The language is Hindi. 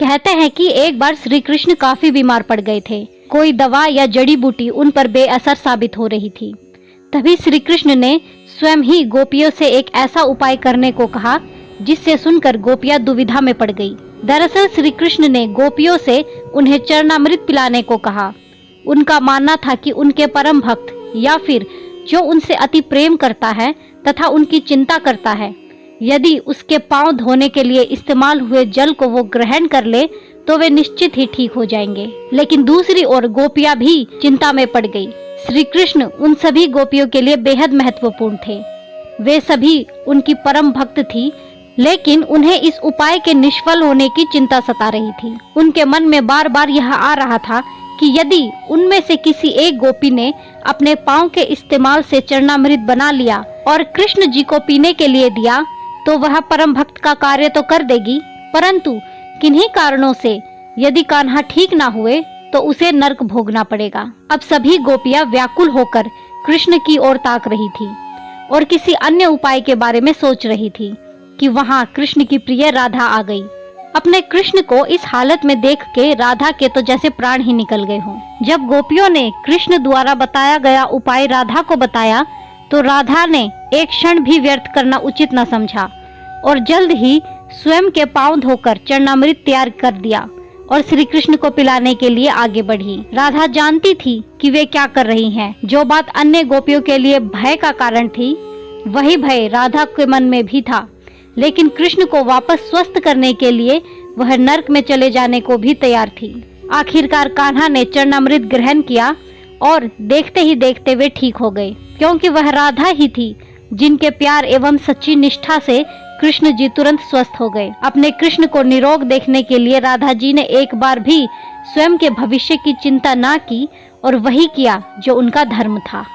कहते हैं कि एक बार श्री कृष्ण काफी बीमार पड़ गए थे। कोई दवा या जड़ी बूटी उन पर बेअसर साबित हो रही थी। तभी श्री कृष्ण ने स्वयं ही गोपियों से एक ऐसा उपाय करने को कहा जिससे सुनकर गोपियां दुविधा में पड़ गई। दरअसल श्री कृष्ण ने गोपियों से उन्हें चरणामृत पिलाने को कहा। उनका मानना था कि उनके परम भक्त या फिर जो उनसे अति प्रेम करता है तथा उनकी चिंता करता है, यदि उसके पांव धोने के लिए इस्तेमाल हुए जल को वो ग्रहण कर ले तो वे निश्चित ही ठीक हो जाएंगे। लेकिन दूसरी ओर गोपियां भी चिंता में पड़ गई। श्री कृष्ण उन सभी गोपियों के लिए बेहद महत्वपूर्ण थे। वे सभी उनकी परम भक्त थी, लेकिन उन्हें इस उपाय के निष्फल होने की चिंता सता रही थी। उनके मन में बार बार यह आ रहा था कि यदि उनमें से किसी एक गोपी ने अपने पांव के इस्तेमाल से चरणामृत बना लिया और कृष्ण जी को पीने के लिए दिया तो वह परम भक्त का कार्य तो कर देगी, परंतु किन्हीं कारणों से यदि कान्हा ठीक ना हुए तो उसे नरक भोगना पड़ेगा। अब सभी गोपियां व्याकुल होकर कृष्ण की ओर ताक रही थी और किसी अन्य उपाय के बारे में सोच रही थी कि वहां कृष्ण की प्रिय राधा आ गई। अपने कृष्ण को इस हालत में देख के राधा के तो जैसे प्राण ही निकल गए हों। जब गोपियों ने कृष्ण द्वारा बताया गया उपाय राधा को बताया तो राधा ने एक क्षण भी व्यर्थ करना उचित न समझा और जल्द ही स्वयं के पांव धोकर चरणामृत तैयार कर दिया और श्री कृष्ण को पिलाने के लिए आगे बढ़ी। राधा जानती थी कि वे क्या कर रही हैं। जो बात अन्य गोपियों के लिए भय का कारण थी, वही भय राधा के मन में भी था। लेकिन कृष्ण को वापस स्वस्थ करने के लिए वह नरक में चले जाने को भी तैयार थी। आखिरकार कान्हा ने चरणामृत ग्रहण किया और देखते ही देखते वे ठीक हो गए, क्योंकि वह राधा ही थी जिनके प्यार एवं सच्ची निष्ठा से कृष्ण जी तुरंत स्वस्थ हो गए। अपने कृष्ण को निरोग देखने के लिए राधा जी ने एक बार भी स्वयं के भविष्य की चिंता ना की और वही किया जो उनका धर्म था।